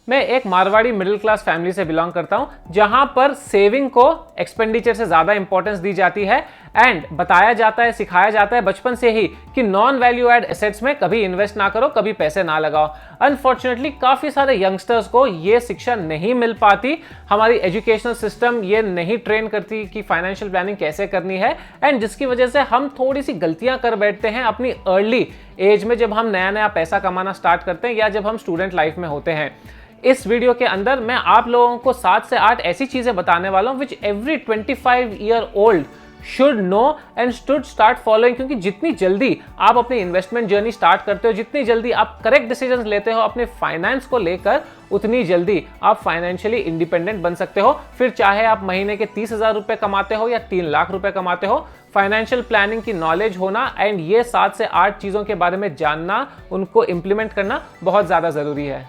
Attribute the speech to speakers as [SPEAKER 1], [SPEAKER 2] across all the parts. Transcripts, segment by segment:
[SPEAKER 1] मैं एक Marwari middle class family से बिलोंग करता हूं, जहां पर सेविंग को एक्सपेंडिचर से ज्यादा इंपॉर्टेंस दी जाती है एंड बताया जाता है, सिखाया जाता है बचपन से ही कि नॉन वैल्यू एड एसेट्स में कभी इन्वेस्ट ना करो, कभी पैसे ना लगाओ। अनफॉर्चुनेटली काफी सारे यंगस्टर्स को ये शिक्षा नहीं मिल पाती, हमारी एजुकेशनल सिस्टम ये नहीं ट्रेन करती कि फाइनेंशियल प्लानिंग कैसे करनी है, एंड जिसकी वजह से हम थोड़ी सी गलतियां कर बैठते हैं अपनी अर्ली एज में, जब हम नया नया पैसा कमाना स्टार्ट करते हैं या जब हम स्टूडेंट लाइफ में होते हैं। इस वीडियो के अंदर मैं आप लोगों को 7 से 8 ऐसी चीजें बताने वाला हूं which every 25 year old should know and should start following, क्योंकि जितनी जल्दी आप अपनी इन्वेस्टमेंट जर्नी स्टार्ट करते हो, जितनी जल्दी आप करेक्ट डिसीजंस लेते हो अपने फाइनेंस को लेकर, उतनी जल्दी आप फाइनेंशियली इंडिपेंडेंट बन सकते हो। फिर चाहे आप महीने के 30,000 रुपए कमाते हो या 3 लाख रुपए कमाते हो, फाइनेंशियल प्लानिंग की नॉलेज होना एंड ये 7 से 8 चीजों के बारे में जानना, उनको इंप्लीमेंट करना बहुत ज्यादा जरूरी है।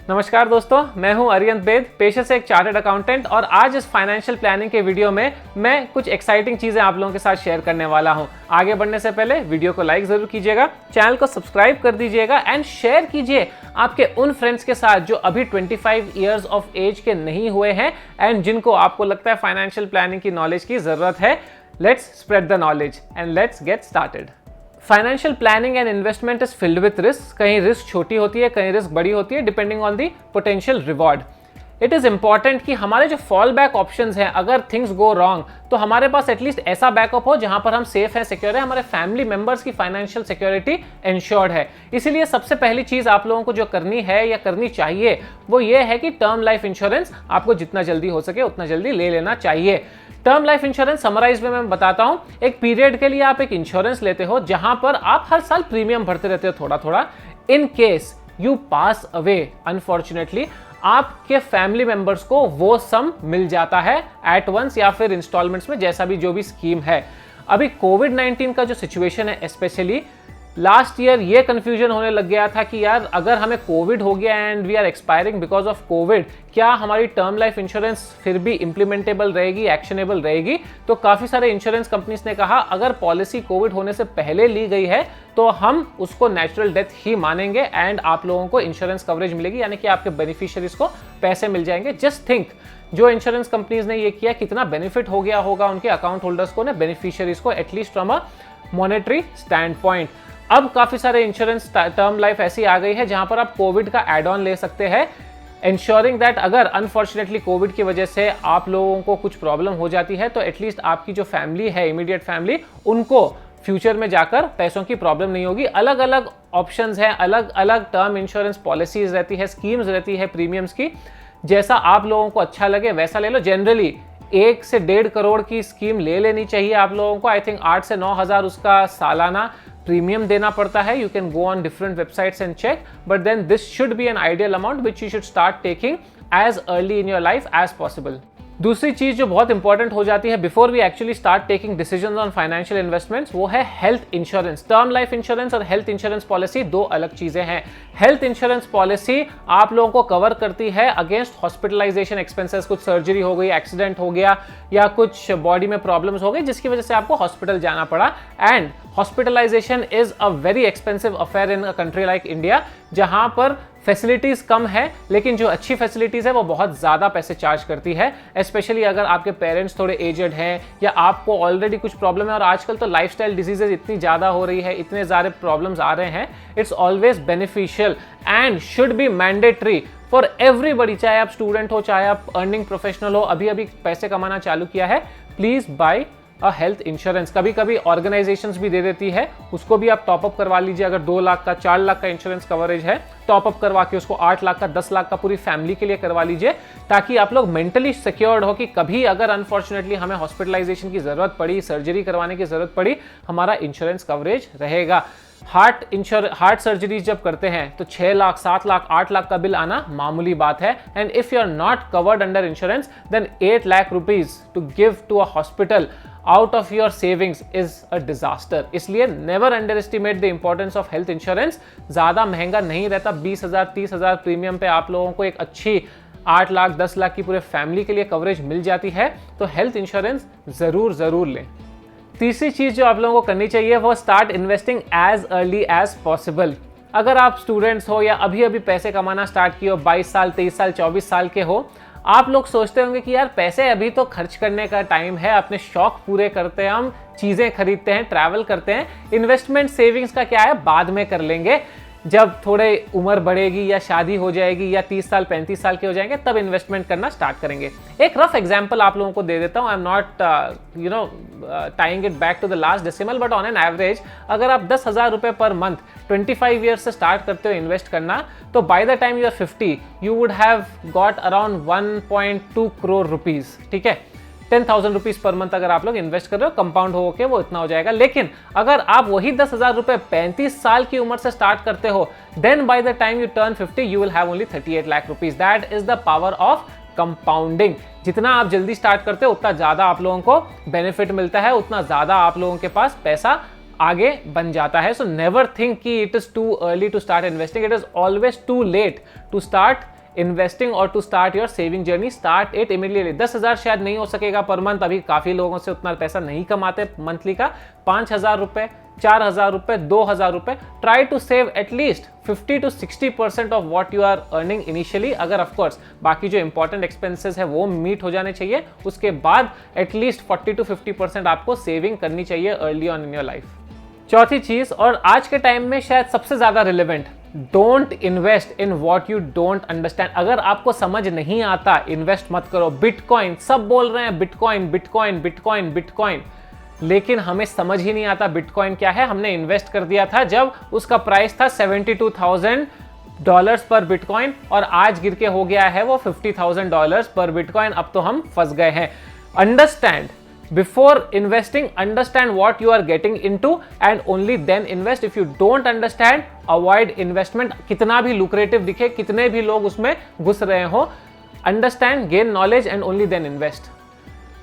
[SPEAKER 1] नमस्कार दोस्तों, मैं हूं अरियंत बेद, पेशे से एक चार्टर्ड अकाउंटेंट, और आज इस फाइनेंशियल प्लानिंग के वीडियो में मैं कुछ एक्साइटिंग चीजें आप लोगों के साथ शेयर करने वाला हूं। आगे बढ़ने से पहले वीडियो को लाइक जरूर कीजिएगा, चैनल को सब्सक्राइब कर दीजिएगा एंड शेयर कीजिए आपके उन फ्रेंड्स के साथ जो अभी 25 ईयर्स ऑफ एज के नहीं हुए हैं एंड जिनको आपको लगता है फाइनेंशियल प्लानिंग की नॉलेज की जरूरत है। Let's spread the knowledge and let's get started. Financial planning and investment is filled with risk. कहीं रिस्क छोटी होती है, कहीं रिस्क बड़ी होती है, depending on the potential reward. It is important कि हमारे जो फॉल बैक ऑप्शंस हैं, अगर थिंग्स गो रॉन्ग तो हमारे पास एटलीस्ट ऐसा बैकअप हो जहां पर हम सेफ है, सिक्योर है, हमारे फैमिली मेंबर्स की फाइनेंशियल सिक्योरिटी इंश्योर्ड है। इसीलिए सबसे पहली चीज आप लोगों को जो करनी है या करनी चाहिए वो ये है कि टर्म लाइफ इंश्योरेंस आपको जितना जल्दी हो सके उतना जल्दी ले लेना चाहिए। टर्म लाइफ इंश्योरेंस समराइज में मैं बताता हूं, एक पीरियड के लिए आप एक इंश्योरेंस लेते हो जहां पर आप हर साल प्रीमियम भरते रहते हो थोड़ा थोड़ा। In case you pass away, unfortunately आपके फैमिली मेंबर्स को वो सम मिल जाता है एट वंस या फिर इंस्टॉलमेंट्स में, जैसा भी जो भी स्कीम है। अभी कोविड-19 का जो सिचुएशन है, स्पेशली लास्ट ईयर ये कंफ्यूजन होने लग गया था कि यार अगर हमें कोविड हो गया and we are expiring because of Covid, क्या हमारी टर्म लाइफ इंश्योरेंस फिर भी इंप्लीमेंटेबल रहेगी, एक्शनेबल रहेगी? तो काफी सारे इंश्योरेंस कंपनीज ने कहा अगर पॉलिसी कोविड होने से पहले ली गई है तो हम उसको नेचुरल डेथ ही मानेंगे एंड आप लोगों को इंश्योरेंस कवरेज मिलेगी, यानी कि आपके बेनिफिशियरीज को पैसे मिल जाएंगे। जस्ट थिंक, जो इंश्योरेंस कंपनीज ने ये किया, कितना बेनिफिट हो गया होगा उनके अकाउंट होल्डर्स को, बेनिफिशियरीज को, at least from a monetary stand point. अब काफी सारे इंश्योरेंस टर्म लाइफ ऐसी आ गई है जहां पर आप कोविड का एड ऑन ले सकते हैं, इंश्योरिंग दैट अगर अनफॉर्चुनेटली कोविड की वजह से आप लोगों को कुछ प्रॉब्लम हो जाती है तो एटलीस्ट आपकी जो फैमिली है, इमीडिएट फैमिली, उनको फ्यूचर में जाकर पैसों की प्रॉब्लम नहीं होगी। अलग अलग ऑप्शंस हैं, अलग अलग टर्म इंश्योरेंस पॉलिसीज रहती है, स्कीम्स रहती है प्रीमियम्स की, जैसा आप लोगों को अच्छा लगे वैसा ले लो। जनरली 1 से 1.5 करोड़ की स्कीम ले लेनी चाहिए आप लोगों को। आई थिंक 8 से 9 हज़ार उसका सालाना प्रीमियम देना पड़ता है। You can go on different websites and check, but then this should be an ideal amount which you should start taking as early in your life as possible. दूसरी चीज जो बहुत इंपॉर्टेंट हो जाती है before we actually start taking decisions on financial investments, वो है health insurance. Term life insurance और हेल्थ इंश्योरेंस पॉलिसी दो अलग चीजें हैं। हेल्थ इंश्योरेंस पॉलिसी आप लोगों को कवर करती है अगेंस्ट हॉस्पिटलाइजेशन एक्सपेंसेस, कुछ सर्जरी हो गई, एक्सीडेंट हो गया या कुछ बॉडी में प्रॉब्लम्स हो गई जिसकी वजह से आपको हॉस्पिटल जाना पड़ा। And hospitalisation is a very expensive affair in a country like India, जहां पर फैसिलिटीज कम है लेकिन जो अच्छी फैसिलिटीज है वो बहुत ज्यादा पैसे चार्ज करती है। स्पेशली अगर आपके पेरेंट्स थोड़े एजेड हैं या आपको ऑलरेडी कुछ प्रॉब्लम है, और आजकल तो लाइफस्टाइल डिजीजेज इतनी ज्यादा हो रही है, इतने सारे प्रॉब्लम्स आ रहे हैं, it's always beneficial and should be mandatory for everybody. चाहे आप स्टूडेंट हो, चाहे आप अर्निंग प्रोफेशनल हो, अभी अभी पैसे कमाना चालू किया है, please buy a health insurance. कभी कभी ऑर्गेनाइजेशंस भी दे देती है, उसको भी आप टॉपअप करवा लीजिए। अगर 2 लाख का, 4 लाख का इंश्योरेंस कवरेज है, टॉपअप करवा के उसको 8 लाख का, 10 लाख का पूरी फैमिली के लिए करवा लीजिए, ताकि आप लोग मेंटली सिक्योर्ड हो कि कभी अगर अनफॉर्चुनेटली हमें हॉस्पिटलाइजेशन की जरूरत पड़ी, सर्जरी करवाने की जरूरत पड़ी, हमारा इंश्योरेंस कवरेज रहेगा। हार्ट सर्जरीज जब करते हैं तो 6 लाख, 7 लाख, 8 लाख का बिल आना मामूली बात है। And if you are not covered under insurance then 8 lakh rupees to give to a hospital out of your savings is a disaster. इसलिए never underestimate the importance of health insurance. ज्यादा महंगा नहीं रहता, 20,000 30,000 premium पे आप लोगों को एक अच्छी 8 लाख 10 लाख की पूरे फैमिली के लिए कवरेज मिल जाती है, तो हेल्थ इंश्योरेंस ज़रूर लें। तीसरी चीज़ जो आप लोगों को करनी चाहिए वो start investing as early as possible. अगर आप स्टूडेंट्स हो या अभी अभी पैसे कमाना स्टार्ट किए हो, 22 साल 23 साल 24 साल के हो, आप लोग सोचते होंगे कि यार पैसे अभी तो खर्च करने का टाइम है, अपने शौक पूरे करते हैं, हम चीज़ें खरीदते हैं, ट्रैवल करते हैं, इन्वेस्टमेंट सेविंग्स का क्या है बाद में कर लेंगे, जब थोड़े उम्र बढ़ेगी या शादी हो जाएगी या 30 साल 35 साल के हो जाएंगे तब इन्वेस्टमेंट करना स्टार्ट करेंगे। एक रफ एग्जांपल आप लोगों को दे देता हूं, I am not tying it back to the last decimal, but on an average अगर आप 10,000 रुपए पर मंथ 25 ईयर्स से स्टार्ट करते हो इन्वेस्ट करना, तो by the time you are 50 you would have got around 1.2 crore rupees. ठीक है, 10,000 रुपीज पर मंथ अगर आप लोग इन्वेस्ट कर रहे हो, कंपाउंड हो के वो इतना हो जाएगा। लेकिन अगर आप वही 10,000 रुपए 35 साल की उम्र से स्टार्ट करते हो, then by the time you turn 50 you will have only 38 lakh rupees. That is the power of compounding. जितना आप जल्दी स्टार्ट करते हो उतना ज्यादा आप लोगों को बेनिफिट मिलता है, उतना ज्यादा आप लोगों के पास पैसा आगे बन जाता है। सो नेवर थिंक कि it is too early to start investing, it is always too late to start investing और to start your saving journey. Start it immediately. 10,000 शायद नहीं हो सकेगा पर मंथ, अभी काफी लोगों से उतना पैसा नहीं कमाते मंथली का। 5,000 रुपए, 4,000 रुपए, 2,000 रुपए, try to save at least 50 to 60% of what you are earning initially. अगर ऑफकोर्स बाकी जो इंपॉर्टेंट एक्सपेंसेस है वो मीट हो जाने चाहिए, उसके बाद एटलीस्ट 40 to 50% आपको सेविंग करनी चाहिए early on in your life. चौथी चीज, और आज के टाइम में शायद सबसे ज्यादा relevant, don't invest in what you don't understand. अगर आपको समझ नहीं आता इन्वेस्ट मत करो। बिटकॉइन, सब बोल रहे हैं बिटकॉइन बिटकॉइन बिटकॉइन बिटकॉइन, लेकिन हमें समझ ही नहीं आता बिटकॉइन क्या है। हमने इन्वेस्ट कर दिया था जब उसका प्राइस था $72,000 पर बिटकॉइन, और आज गिर के हो गया है वो $50,000 पर बिटकॉइन। अब तो हम फंस गए हैं। Understand before investing, understand what you are getting into and only then invest. If you don't understand, avoid investment. कितना भी lucrative दिखे, कितने भी लोग उसमें घुस रहे हो, understand, gain knowledge and only then invest.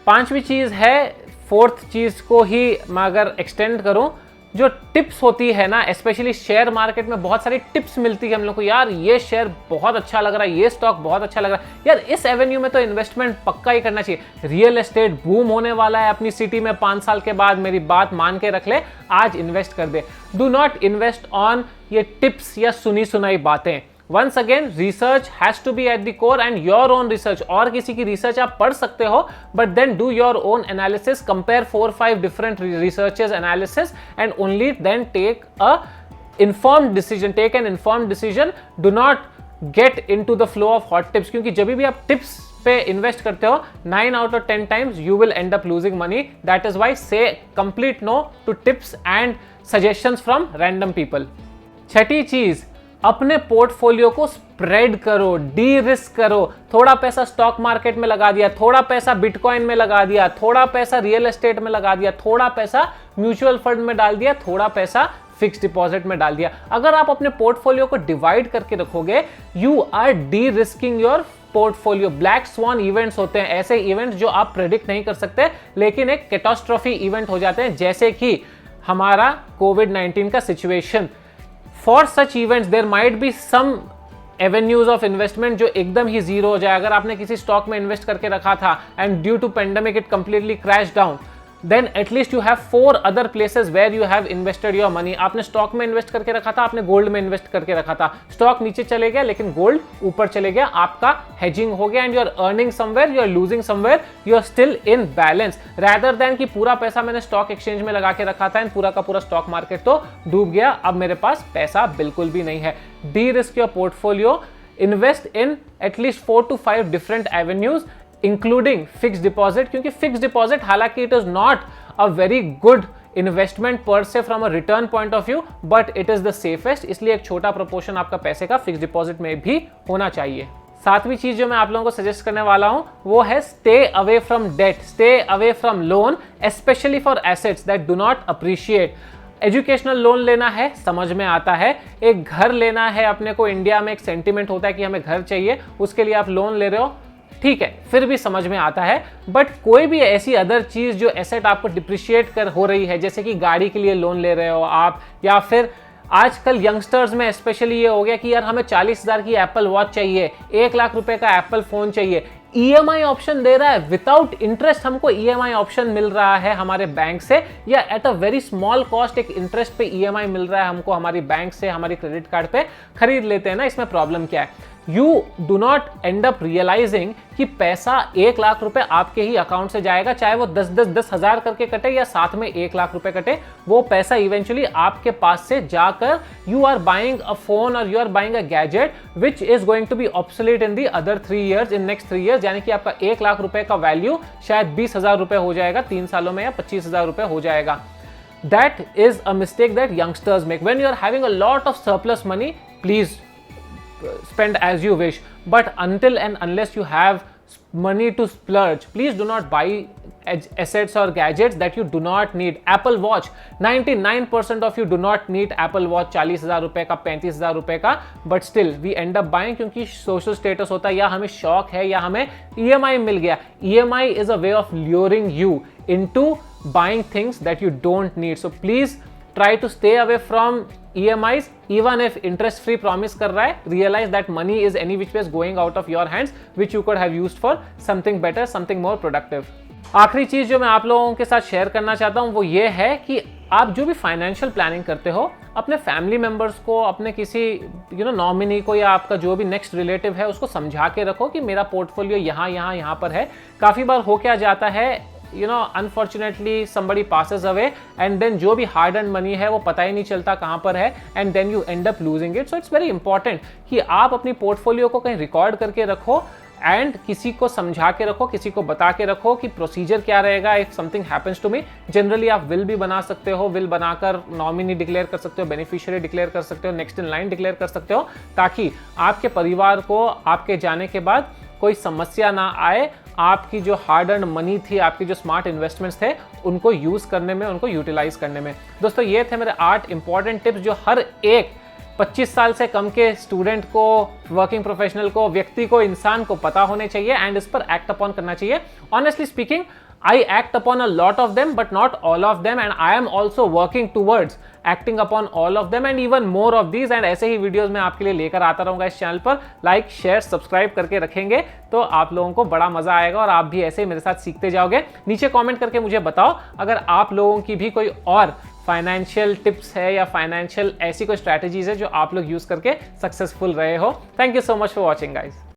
[SPEAKER 1] पांचवी चीज है, फोर्थ चीज को ही मैं अगर एक्सटेंड करूं, जो टिप्स होती है ना, स्पेशली शेयर मार्केट में बहुत सारी टिप्स मिलती है हम लोग को। यार ये शेयर बहुत अच्छा लग रहा है, ये स्टॉक बहुत अच्छा लग रहा है, यार इस एवेन्यू में तो इन्वेस्टमेंट पक्का ही करना चाहिए। रियल एस्टेट बूम होने वाला है अपनी सिटी में 5 साल के बाद, मेरी बात मान के रख ले, आज इन्वेस्ट कर दे। डू नॉट इन्वेस्ट ऑन ये टिप्स या सुनी सुनाई बातें। Once again, research has to be at the core and your own research. और किसी की रिसर्च आप पढ़ सकते हो, but then do your own analysis, compare 4-5 different researches analysis and only then take a informed decision. Take an informed decision. Do not get into the flow of hot tips, क्योंकि जब भी आप tips पे invest करते हो 9 out of 10 times you will end up losing money. That is why say complete no to tips and suggestions from random people. छठी चीज, अपने portfolio को स्प्रेड करो, डी रिस्क करो। थोड़ा पैसा स्टॉक मार्केट में लगा दिया, थोड़ा पैसा बिटकॉइन में लगा दिया, थोड़ा पैसा रियल एस्टेट में लगा दिया, थोड़ा पैसा म्यूचुअल फंड में डाल दिया, थोड़ा पैसा फिक्स डिपॉजिट में डाल दिया। अगर आप अपने पोर्टफोलियो को डिवाइड करके रखोगे, you are derisking your portfolio. Black swan events होते हैं, ऐसे इवेंट्स जो आप प्रेडिक्ट नहीं कर सकते, लेकिन एक कैटास्ट्रोफी इवेंट हो जाते हैं, जैसे कि हमारा कोविड-19 का situation. For such events there might be some avenues of investment जो एकदम ही जीरो हो जाए। अगर आपने किसी स्टॉक में इन्वेस्ट करके रखा था and due to pandemic it completely crashed down, then at least you have 4 other places where you have invested your money. आपने स्टॉक में इन्वेस्ट करके रखा था, आपने गोल्ड में इन्वेस्ट करके रखा था, स्टॉक नीचे चले गया लेकिन गोल्ड ऊपर चले गया, आपका हेजिंग हो गया, and you are earning somewhere, you are losing somewhere, you are still in balance, rather than कि पूरा पैसा मैंने स्टॉक एक्सचेंज में लगा के रखा था एंड पूरा का पूरा स्टॉक मार्केट तो डूब गया, अब मेरे पास पैसा बिल्कुल भी नहीं है। D risk your portfolio, invest in at least 4 to 5 different avenues including fix deposit, क्योंकि फिक्स डिपॉजिट हालांकि it is not a very good investment पर से from a return point of view, but it is the safest, इसलिए एक छोटा proportion आपका पैसे का फिक्स डिपॉजिट में भी होना चाहिए। सातवीं चीज जो मैं आप लोगों को सजेस्ट करने वाला हूं वो है stay away from debt, stay away from loan, specially for assets that do not appreciate. Educational loan लेना है, समझ में आता है। एक घर लेना है अपने को, इंडिया में एक सेंटिमेंट होता है कि हमें घर चाहिए, उसके लिए आप लोन ले रहे हो, ठीक है, फिर भी समझ में आता है। बट कोई भी ऐसी अदर चीज जो एसेट आपको डिप्रिशिएट कर हो रही है, जैसे कि गाड़ी के लिए लोन ले रहे हो आप, या फिर आजकल यंगस्टर्स में स्पेशली ये हो गया कि यार हमें 40,000 की एप्पल वॉच चाहिए, 1 लाख रुपए का एप्पल फोन चाहिए। ईएमआई ऑप्शन दे रहा है, विदाउट इंटरेस्ट हमको ईएमआई ऑप्शन मिल रहा है हमारे बैंक से, या at a very small cost एक इंटरेस्ट पे ईएमआई मिल रहा है हमको हमारी बैंक से, हमारी क्रेडिट कार्ड पे खरीद लेते हैं ना। इसमें प्रॉब्लम क्या है? You do not end up realising कि पैसा 1 लाख रुपए आपके ही अकाउंट से जाएगा, चाहे वो 10,000 करके कटे या साथ में 1 लाख रुपए कटे, वो पैसा इवेंचुअली आपके पास से जाकर you are buying a phone और you are buying a gadget which is going to be obsolete in the other 3 years, in next 3 years। यानी कि आपका 1 लाख रुपए का वैल्यू शायद 20,000 रुपए हो जाएगा 3 सालों में, या 25,000 रुपए हो जाएगा। That is a mistake that youngsters make. When you are having a lot of surplus money, please spend as you wish, but until and unless you have money to splurge, please do not buy assets or gadgets that you do not need. Apple Watch, 99% of you do not need Apple Watch 40,000 रुपए का, 35,000 रुपए का, but still we end up buying क्योंकि social status होता है, या हमें शौक है, या हमें EMI मिल गया। EMI is a way of luring you into buying things that you don't need. So please try to stay away from EMIs, even if interest free promise कर रहा है। Realize that money is any which ways going out of your hands, which you could have used for something better, something more productive. आखिरी चीज जो मैं आप लोगों के साथ शेयर करना चाहता हूं वो ये है कि आप जो भी फाइनेंशियल प्लानिंग करते हो, अपने फैमिली मेंबर्स को, अपने किसी नॉमिनी को, या आपका जो भी नेक्स्ट रिलेटिव है उसको समझा के रखो कि मेरा पोर्टफोलियो यहाँ पर है। काफी बार हो क्या जाता है, unfortunately somebody passes away and then जो भी hard earned money है वो पता ही नहीं चलता कहाँ पर है, and then you end up losing it. So it's very important कि आप अपनी पोर्टफोलियो को कहीं रिकॉर्ड करके रखो एंड किसी को समझा के रखो, किसी को बता के रखो कि प्रोसीजर क्या रहेगा if something happens to me. Generally आप विल भी बना सकते हो, विल बनाकर नॉमिनी डिक्लेयर कर सकते हो, बेनिफिशियरी डिक्लेयर कर सकते हो, नेक्स्ट इन लाइन डिक्लेयर कर सकते हो, ताकि आपके परिवार को आपके जाने के बाद कोई समस्या ना आए, आपकी जो हार्ड अर्न मनी थी, आपकी जो स्मार्ट इन्वेस्टमेंट्स थे, उनको यूज करने में, उनको यूटिलाइज करने में। दोस्तों ये थे मेरे 8 इंपॉर्टेंट टिप्स जो हर एक 25 साल से कम के स्टूडेंट को, वर्किंग प्रोफेशनल को, व्यक्ति को, इंसान को पता होने चाहिए एंड इस पर एक्ट अपॉन करना चाहिए। Honestly speaking, I act upon a lot of them but not all of them, and I am also working towards acting upon all of them and even more of these, and ऐसे ही videos मैं आपके लिए लेकर आता रहूंगा इस channel पर। Like, share, subscribe करके रखेंगे तो आप लोगों को बड़ा मजा आएगा और आप भी ऐसे ही मेरे साथ सीखते जाओगे। नीचे कमेंट करके मुझे बताओ अगर आप लोगों की भी कोई और फाइनेंशियल टिप्स है या फाइनेंशियल ऐसी कोई स्ट्रैटेजीज है जो आप लोग यूज करके सक्सेसफुल रहे हो। Thank you so much for watching guys.